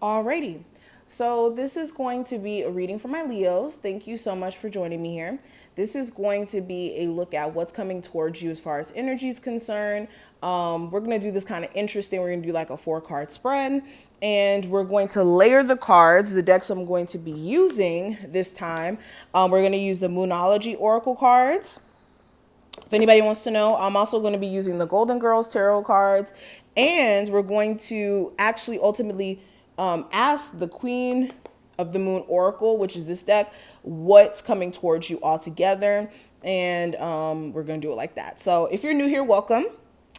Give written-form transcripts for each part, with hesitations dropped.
Alrighty. So this is going to be a reading for my Leos. Thank you so much for joining me here. This is going to be a look at what's coming towards you as far as energy is concerned. We're going to do this kind of interesting. We're going to do like a 4 card spread, and we're going to layer the cards. The decks I'm going to be using this time, we're going to use the Moonology Oracle cards. If anybody wants to know, I'm also going to be using the Golden Girls Tarot cards, and we're going to actually ultimately ask the Queen of the Moon Oracle, which is this deck, what's coming towards you all together, and we're going to do it like that. So if you're new here, welcome.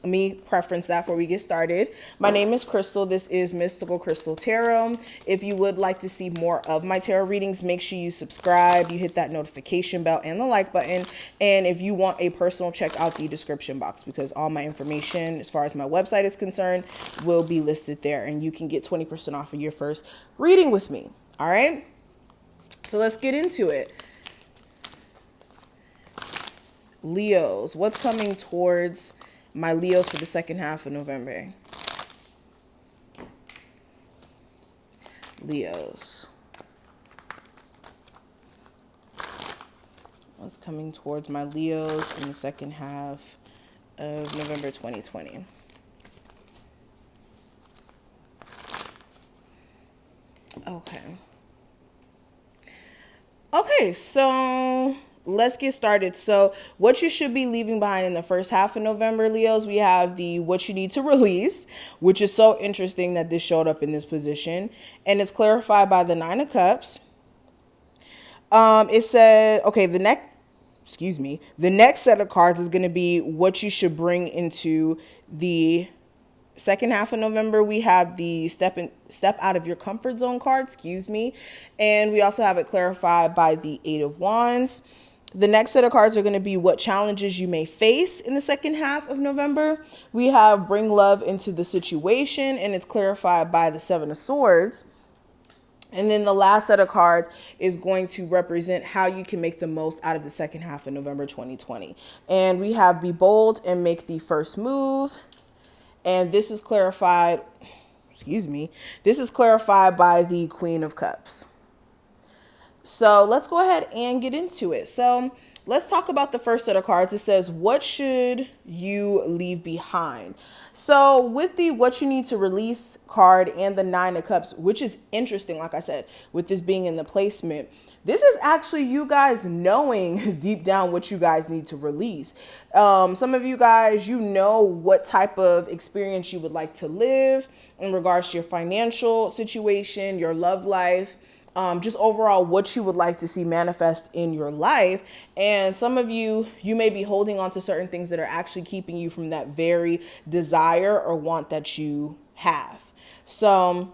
Let me preference that before we get started. My name is Crystal. This is Mystical Crystal Tarot. If you would like to see more of my tarot readings, make sure you subscribe, you hit that notification bell and the like button. And if you want a personal, check out the description box because all my information as far as my website is concerned will be listed there, and you can get 20% off of your first reading with me. All right, so let's get into it. Leos, what's coming towards my Leos for the second half of November? Leos. What's coming towards my Leos in the second half of November 2020? Okay. Okay, so let's get started. So what you should be leaving behind in the first half of November, Leos, we have the what you need to release, which is so interesting that this showed up in this position. And it's clarified by the Nine of Cups. It said, okay, the next set of cards is going to be what you should bring into the second half of November. We have the step out of your comfort zone card, and we also have it clarified by the Eight of Wands. The next set of cards are going to be what challenges you may face in the second half of November. We have bring love into the situation, and it's clarified by the Seven of Swords. And then the last set of cards is going to represent how you can make the most out of the second half of November 2020. And we have be bold and make the first move. And this is clarified, this is clarified by the Queen of Cups. So let's go ahead and get into it. So let's talk about the first set of cards. It says, what should you leave behind? So with the what you need to release card and the Nine of Cups, which is interesting, like I said, with this being in the placement, this is actually you guys knowing deep down what you guys need to release. Some of you guys, you know what type of experience you would like to live in regards to your financial situation, your love life, just overall what you would like to see manifest in your life. And some of you, you may be holding on to certain things that are actually keeping you from that very desire or want that you have. So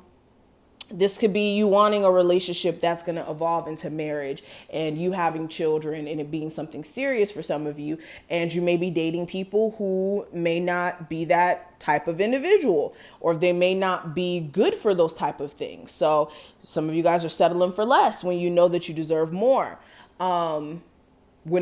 this could be you wanting a relationship that's going to evolve into marriage and you having children and it being something serious for some of you. And you may be dating people who may not be that type of individual, or they may not be good for those type of things. So some of you guys are settling for less when you know that you deserve more. When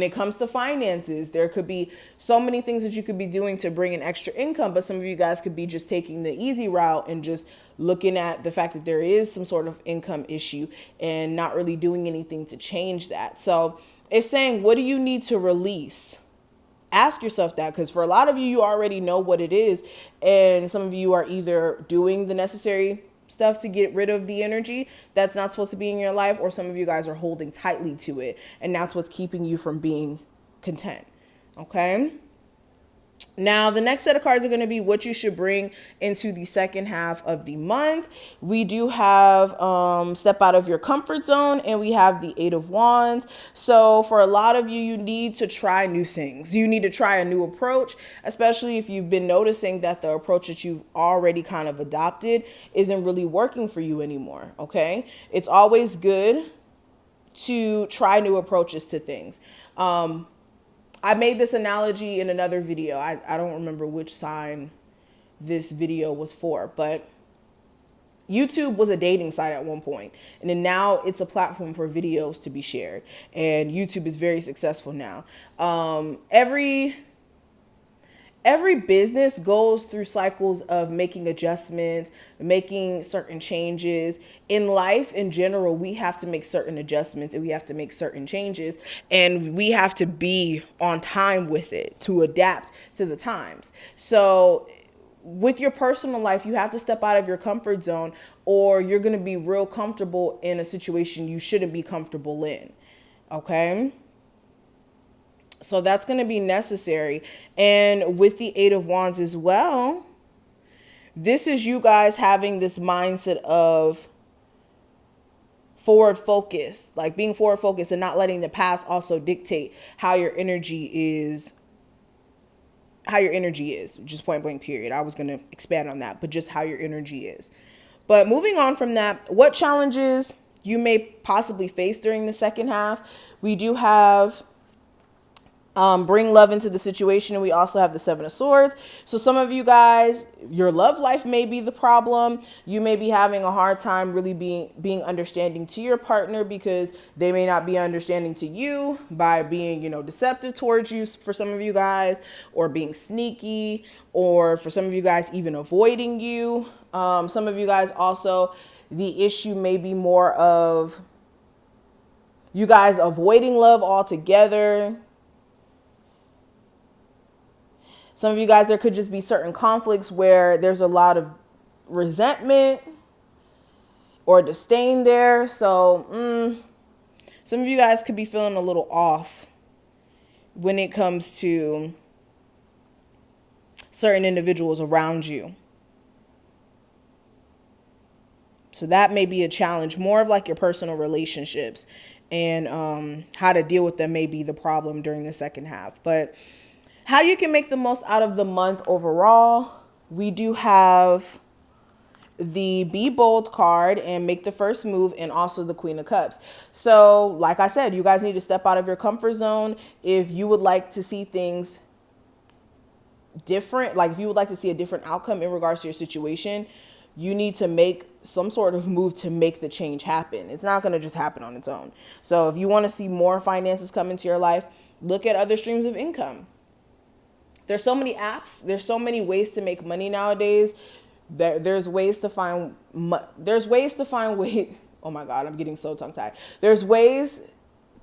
it comes to finances, there could be so many things that you could be doing to bring in extra income, but some of you guys could be just taking the easy route and just looking at the fact that there is some sort of income issue and not really doing anything to change that. So it's saying, what do you need to release? Ask yourself that, because for a lot of you, you already know what it is. And some of you are either doing the necessary stuff to get rid of the energy that's not supposed to be in your life, or some of you guys are holding tightly to it, and that's what's keeping you from being content. Okay. Now, the next set of cards are going to be what you should bring into the second half of the month. We do have step out of your comfort zone, and we have the Eight of Wands. So for a lot of you, you need to try new things. You need to try a new approach, especially if you've been noticing that the approach that you've already kind of adopted isn't really working for you anymore. Okay. It's always good to try new approaches to things. I made this analogy in another video. I don't remember which sign this video was for, but YouTube was a dating site at one point, and then now it's a platform for videos to be shared, and YouTube is very successful now. every business goes through cycles of making adjustments, making certain changes. In life in general, we have to make certain adjustments and we have to make certain changes, and we have to be on time with it to adapt to the times. So with your personal life, you have to step out of your comfort zone, or you're going to be real comfortable in a situation you shouldn't be comfortable in. Okay? So that's going to be necessary. And with the Eight of Wands as well, this is you guys having this mindset of forward focus, like being forward focused and not letting the past also dictate how your energy is. Just point blank period. I was going to expand on that, but just how your energy is. But moving on from that, what challenges you may possibly face during the second half? We do have bring love into the situation, and we also have the Seven of Swords. So some of you guys, your love life may be the problem. You may be having a hard time really being understanding to your partner, because they may not be understanding to you by being, deceptive towards you for some of you guys, or being sneaky, or for some of you guys even avoiding you. Some of you guys also, the issue may be more of you guys avoiding love altogether. Some of you guys, there could just be certain conflicts where there's a lot of resentment or disdain there. So some of you guys could be feeling a little off when it comes to certain individuals around you. So that may be a challenge. More of like your personal relationships and how to deal with them may be the problem during the second half. But how you can make the most out of the month overall, we do have the Be Bold card and make the first move, and also the Queen of Cups. So like I said, you guys need to step out of your comfort zone. If you would like to see things different, like if you would like to see a different outcome in regards to your situation, you need to make some sort of move to make the change happen. It's not going to just happen on its own. So if you want to see more finances come into your life, look at other streams of income. There's so many apps. There's so many ways to make money nowadays. There's ways to find ways. Oh my God, I'm getting so tongue tied. There's ways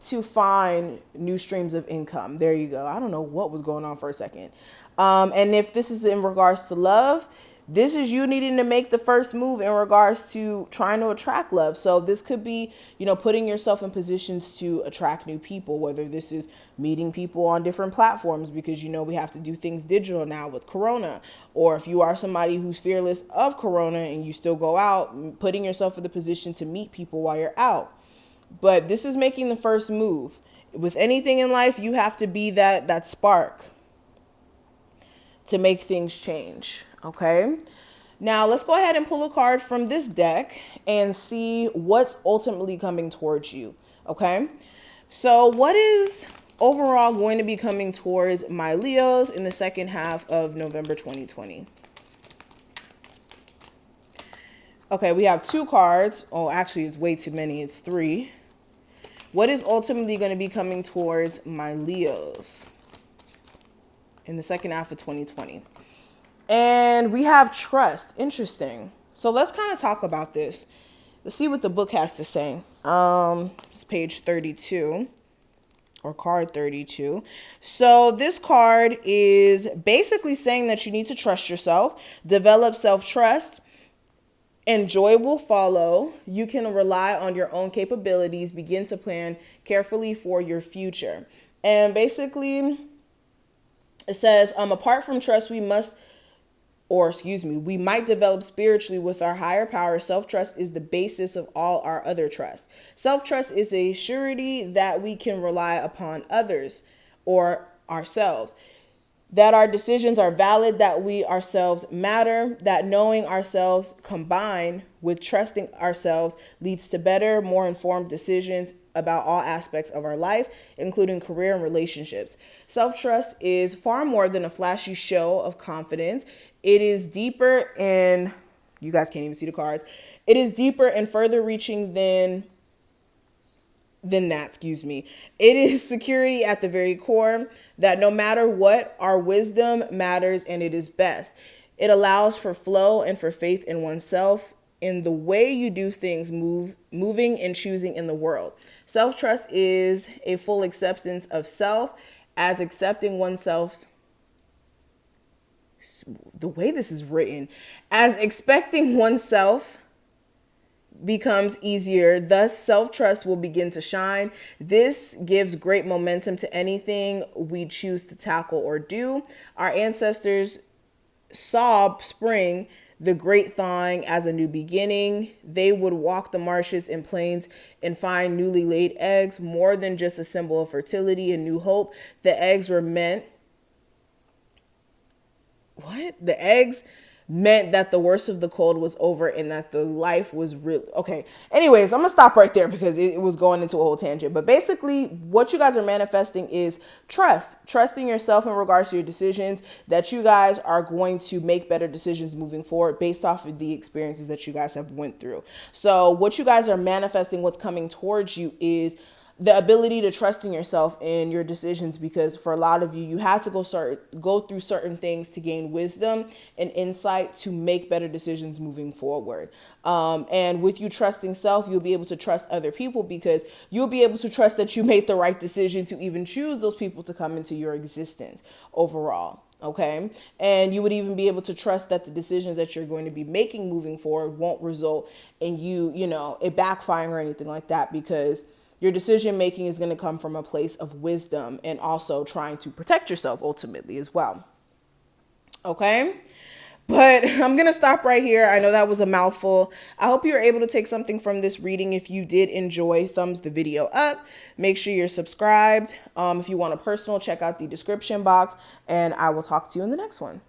to find new streams of income. There you go. I don't know what was going on for a second. And if this is in regards to love, this is you needing to make the first move in regards to trying to attract love. So this could be, putting yourself in positions to attract new people, whether this is meeting people on different platforms, because, we have to do things digital now with Corona. Or if you are somebody who's fearless of Corona and you still go out, putting yourself in the position to meet people while you're out. But this is making the first move. With anything in life, you have to be that spark to make things change. Okay, now let's go ahead and pull a card from this deck and see what's ultimately coming towards you. Okay, so what is overall going to be coming towards my Leos in the second half of November 2020? Okay, we have two cards. Oh, actually, it's way too many. It's three. What is ultimately going to be coming towards my Leos in the second half of 2020? And we have trust. Interesting. So let's kind of talk about this. Let's see what the book has to say. It's page 32 or card 32. So this card is basically saying that you need to trust yourself, develop self-trust, and joy will follow. You can rely on your own capabilities, begin to plan carefully for your future. And basically it says, apart from trust, we might develop spiritually with our higher power. Self-trust is the basis of all our other trust. Self-trust is a surety that we can rely upon others or ourselves, that our decisions are valid, that we ourselves matter, that knowing ourselves combined with trusting ourselves leads to better, more informed decisions about all aspects of our life, including career and relationships. Self-trust is far more than a flashy show of confidence. It is deeper and you guys can't even see the cards. It is deeper and further reaching than than that, excuse me. It is security at the very core that no matter what, our wisdom matters and it is best. It allows for flow and for faith in oneself in the way you do things, moving and choosing in the world. Self-trust is a full acceptance of self as accepting oneself's the way this is written, as expecting oneself becomes easier, thus self-trust will begin to shine. This gives great momentum to anything we choose to tackle or do. Our ancestors saw spring, the great thawing, as a new beginning. They would walk the marshes and plains and find newly laid eggs, more than just a symbol of fertility and new hope. The eggs were meant the eggs meant that the worst of the cold was over and that the life was real. Okay. Anyways, I'm going to stop right there because it was going into a whole tangent. But basically, what you guys are manifesting is trusting yourself in regards to your decisions, that you guys are going to make better decisions moving forward based off of the experiences that you guys have went through. So what you guys are manifesting, what's coming towards you, is the ability to trust in yourself and your decisions, because for a lot of you, you had to go through certain things to gain wisdom and insight to make better decisions moving forward. And with you trusting self, you'll be able to trust other people because you'll be able to trust that you made the right decision to even choose those people to come into your existence overall. Okay. And you would even be able to trust that the decisions that you're going to be making moving forward won't result in it backfiring or anything like that, because your decision making is going to come from a place of wisdom and also trying to protect yourself ultimately as well. Okay. But I'm going to stop right here. I know that was a mouthful. I hope you were able to take something from this reading. If you did enjoy, thumbs the video up. Make sure you're subscribed. If you want a personal, check out the description box, and I will talk to you in the next one.